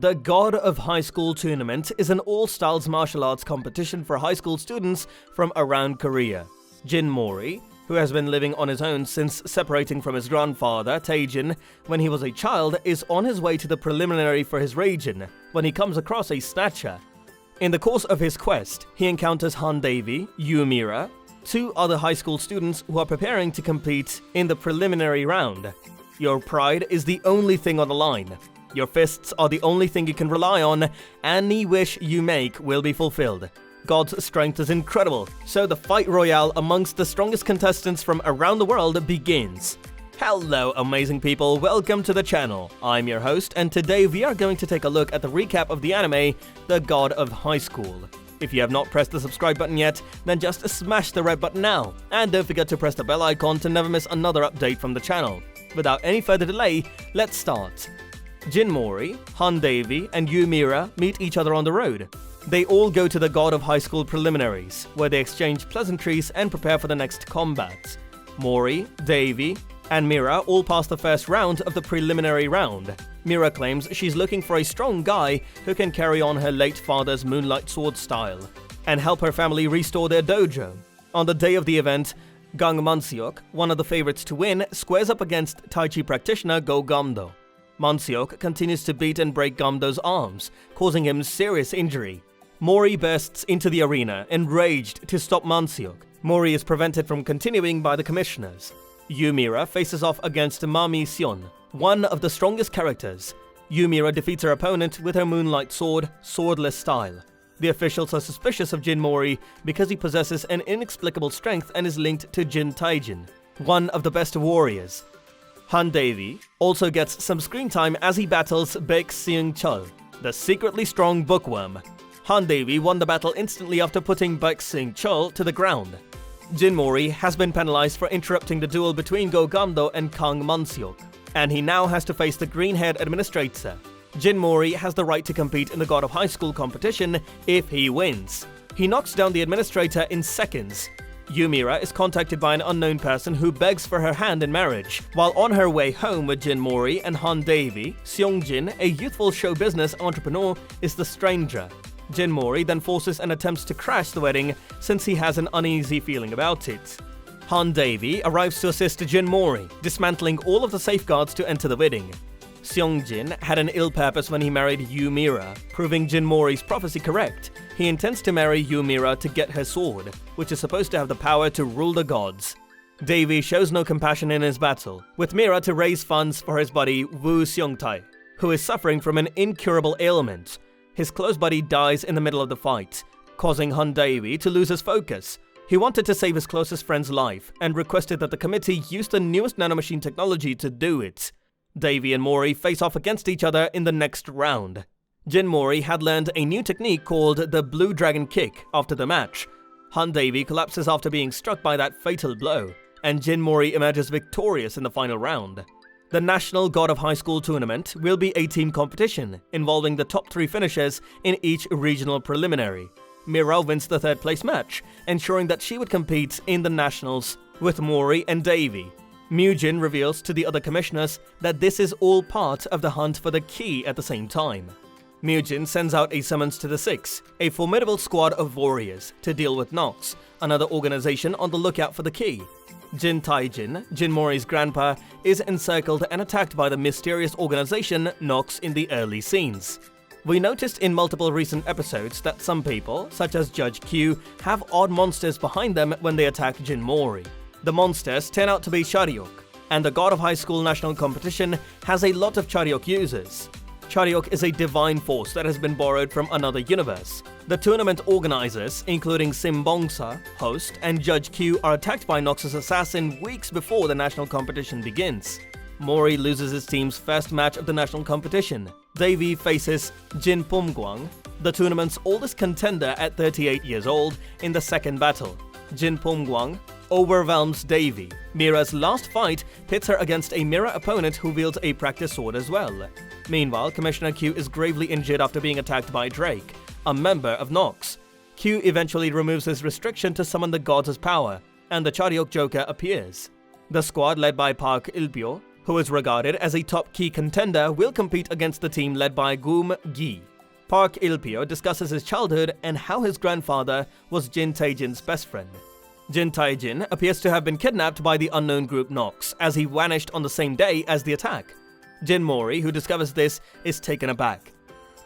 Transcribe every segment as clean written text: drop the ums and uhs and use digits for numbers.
The God of High School Tournament is an all-styles martial arts competition for high school students from around Korea. Jin Mori, who has been living on his own since separating from his grandfather, Taejin, when he was a child, is on his way to the preliminary for his region when he comes across a snatcher. In the course of his quest, he encounters Han Davi, Yu Mira, two other high school students who are preparing to compete in the preliminary round. Your pride is the only thing on the line. Your fists are the only thing you can rely on. Any wish you make will be fulfilled. God's strength is incredible, so the fight royale amongst the strongest contestants from around the world begins. Hello amazing people, welcome to the channel. I'm your host, and today we are going to take a look at the recap of the anime, The God of High School. If you have not pressed the subscribe button yet, then just smash the red button now, and don't forget to press the bell icon to never miss another update from the channel. Without any further delay, let's start. Jin Mori, Han Davi, and Yu Mira meet each other on the road. They all go to the God of High School preliminaries, where they exchange pleasantries and prepare for the next combat. Mori, Davi, and Mira all pass the first round of the preliminary round. Mira claims she's looking for a strong guy who can carry on her late father's moonlight sword style and help her family restore their dojo. On the day of the event, Gang Manseok, one of the favorites to win, squares up against Tai Chi practitioner Go Gamdo. Manseok continues to beat and break Gamdo's arms, causing him serious injury. Mori bursts into the arena, enraged to stop Manseok. Mori is prevented from continuing by the commissioners. Yu Mira faces off against Mami Sion, one of the strongest characters. Yu Mira defeats her opponent with her moonlight sword, swordless style. The officials are suspicious of Jin Mori because he possesses an inexplicable strength and is linked to Jin Taejin, one of the best warriors. Han Davi also gets some screen time as he battles Baek Seung Chul, the secretly strong bookworm. Han Davi won the battle instantly after putting Baek Seung Chul to the ground. Jin Mori has been penalized for interrupting the duel between Go Gamdo and Kang Manseok, and he now has to face the green-haired administrator. Jin Mori has the right to compete in the God of High School competition if he wins. He knocks down the administrator in seconds. Yu Mira is contacted by an unknown person who begs for her hand in marriage. While on her way home with Jin Mori and Han Davi, Seong Jin, a youthful show business entrepreneur, is the stranger. Jin Mori then forces and attempts to crash the wedding since he has an uneasy feeling about it. Han Davi arrives to assist Jin Mori, dismantling all of the safeguards to enter the wedding. Seong Jin had an ill purpose when he married Yu Mira, proving Jin Mori's prophecy correct. He intends to marry Yu Mira to get her sword, which is supposed to have the power to rule the gods. Davi shows no compassion in his battle, with Mira to raise funds for his buddy Woo Seong-tae, who is suffering from an incurable ailment. His close buddy dies in the middle of the fight, causing Han Davi to lose his focus. He wanted to save his closest friend's life and requested that the committee use the newest nanomachine technology to do it. Davi and Mori face off against each other in the next round. Jin Mori had learned a new technique called the Blue Dragon Kick after the match. Han Davi collapses after being struck by that fatal blow, and Jin Mori emerges victorious in the final round. The National God of High School Tournament will be a team competition involving the top 3 finishers in each regional preliminary. Mira wins the third place match, ensuring that she would compete in the nationals with Mori and Davi. Mujin reveals to the other commissioners that this is all part of the hunt for the key at the same time. Mujin sends out a summons to the Six, a formidable squad of warriors, to deal with Nox, another organization on the lookout for the key. Jin Taejin, Jin Mori's grandpa, is encircled and attacked by the mysterious organization Nox in the early scenes. We noticed in multiple recent episodes that some people, such as Judge Q, have odd monsters behind them when they attack Jin Mori. The monsters turn out to be Charyok, and the God of High School National Competition has a lot of Charyok users. Charyok is a divine force that has been borrowed from another universe. The tournament organizers, including Sim Bongsa, host, and Judge Q, are attacked by Nox's assassin weeks before the national competition begins. Mori loses his team's first match of the national competition. Davi faces Jin Pumguang, the tournament's oldest contender at 38 years old, in the second battle. Jin Pumguang overwhelms Davi. Mira's last fight pits her against a Mira opponent who wields a practice sword as well. Meanwhile, Commissioner Q is gravely injured after being attacked by Drake, a member of Nox. Q eventually removes his restriction to summon the gods' power, and the Charyok Joker appears. The squad led by Park Il-pyo who is regarded as a top key contender, will compete against the team led by Goom Gi. Park Il-pyo discusses his childhood and how his grandfather was Jin Tae-jin's best friend. Jin Tae-jin appears to have been kidnapped by the unknown group Nox, as he vanished on the same day as the attack. Jin Mori, who discovers this, is taken aback.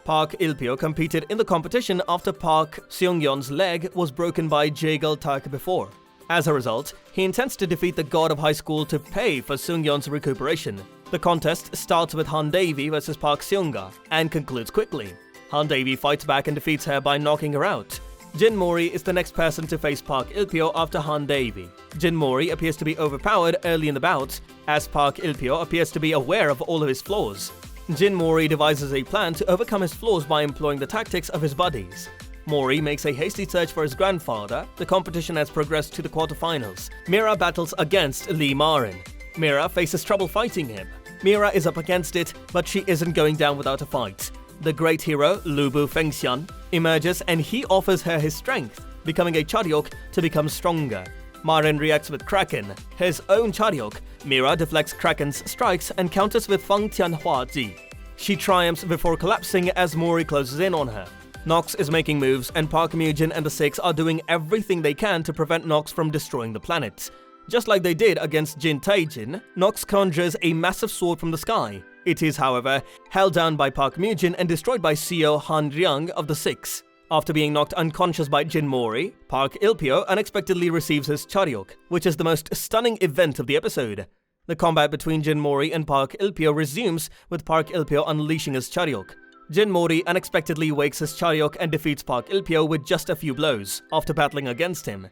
Park Il-pyo competed in the competition after Park Seung-yeon's leg was broken by Jae-geul-taek before. As a result, he intends to defeat the god of high school to pay for Seung-yeon's recuperation. The contest starts with Han Dae-vi versus Park Seung-ga and concludes quickly. Han Dae-vi fights back and defeats her by knocking her out. Jin Mori is the next person to face Park Il-pyo after Han Dae-vi. Jin Mori appears to be overpowered early in the bout, as Park Il-pyo appears to be aware of all of his flaws. Jin Mori devises a plan to overcome his flaws by employing the tactics of his buddies. Mori makes a hasty search for his grandfather. The competition has progressed to the quarterfinals. Mira battles against Lee Marin. Mira faces trouble fighting him. Mira is up against it, but she isn't going down without a fight. The great hero, Lubu Fengxian, emerges and he offers her his strength, becoming a Charyok to become stronger. Marin reacts with Kraken, his own Charyok. Mira deflects Kraken's strikes and counters with Fang Tianhua Ji. She triumphs before collapsing as Mori closes in on her. Nox is making moves and Park Myu-jin and the Six are doing everything they can to prevent Nox from destroying the planet. Just like they did against Jin Tae-jin, Nox conjures a massive sword from the sky. It is, however, held down by Park Myu-jin and destroyed by Seo Han-ryung of the Six. After being knocked unconscious by Jin Mori, Park Il-pyo unexpectedly receives his Charyok, which is the most stunning event of the episode. The combat between Jin Mori and Park Il-pyo resumes with Park Il-pyo unleashing his Charyok. Jin Mori unexpectedly wakes his Charyok and defeats Park Il-pyo with just a few blows, after battling against him.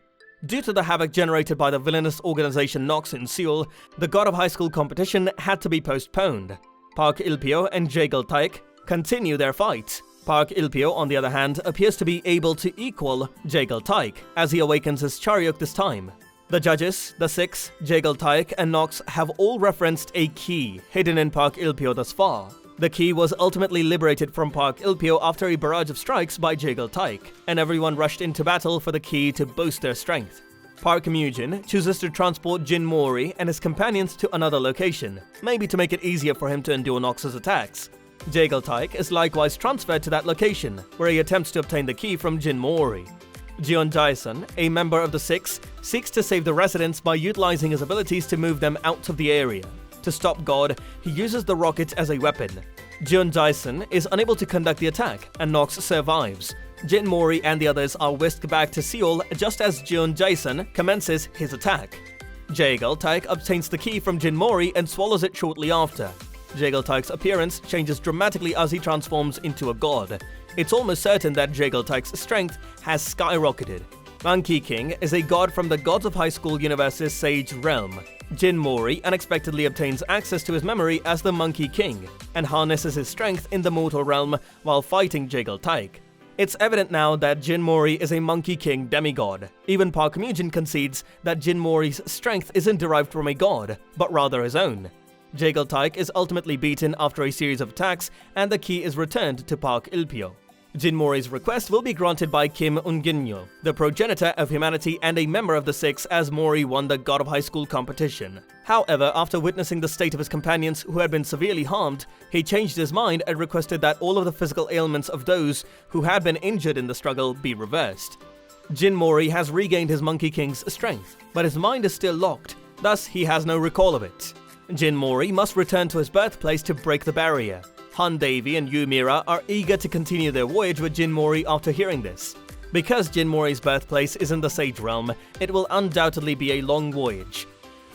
Due to the havoc generated by the villainous organization Nox in Seoul, the God of High School competition had to be postponed. Park Il-pyo and Jae-geul-taek continue their fight. Park Il-pyo, on the other hand, appears to be able to equal Jae-geul-taek as he awakens his Charyok this time. The judges, the Six, Jae-geul-taek and Nox have all referenced a key hidden in Park Il-pyo thus far. The key was ultimately liberated from Park Il-pyo after a barrage of strikes by Jae-geul-taek, and everyone rushed into battle for the key to boost their strength. Park Myu-jin chooses to transport Jin Mori and his companions to another location, maybe to make it easier for him to endure Nox's attacks. Jae-geul-taek is likewise transferred to that location, where he attempts to obtain the key from Jin Mori. Jeon Jae-sun, a member of the Six, seeks to save the residents by utilizing his abilities to move them out of the area. To stop God, he uses the rocket as a weapon. Jeon Jae-sun is unable to conduct the attack, and Nox survives. Jin Mori and the others are whisked back to Seoul just as Jeon Jae-sun commences his attack. Jae-geul-taek obtains the key from Jin Mori and swallows it shortly after. Jae-geul-taek's appearance changes dramatically as he transforms into a god. It's almost certain that Jae-geul-taek's strength has skyrocketed. Monkey King is a god from the Gods of High School Universe's Sage Realm. Jin Mori unexpectedly obtains access to his memory as the Monkey King, and harnesses his strength in the mortal realm while fighting Jae-geul-taek. It's evident now that Jin Mori is a Monkey King demigod. Even Park Myu-jin concedes that Jin Mori's strength isn't derived from a god, but rather his own. Jae-geul-taek is ultimately beaten after a series of attacks, and the key is returned to Park Il-pyo. Jin Mori's request will be granted by Kim Eun-gyeol, the progenitor of humanity and a member of the Six, as Mori won the God of High School competition. However, after witnessing the state of his companions who had been severely harmed, he changed his mind and requested that all of the physical ailments of those who had been injured in the struggle be reversed. Jin Mori has regained his Monkey King's strength, but his mind is still locked, thus he has no recall of it. Jin Mori must return to his birthplace to break the barrier. Han Dae-vi and Yu Mira are eager to continue their voyage with Jin Mori after hearing this. Because Jin Mori's birthplace is in the Sage Realm, it will undoubtedly be a long voyage.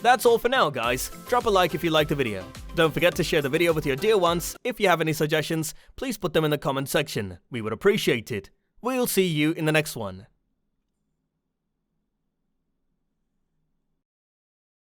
That's all for now, guys. Drop a like if you liked the video. Don't forget to share the video with your dear ones. If you have any suggestions, please put them in the comment section. We would appreciate it. We'll see you in the next one.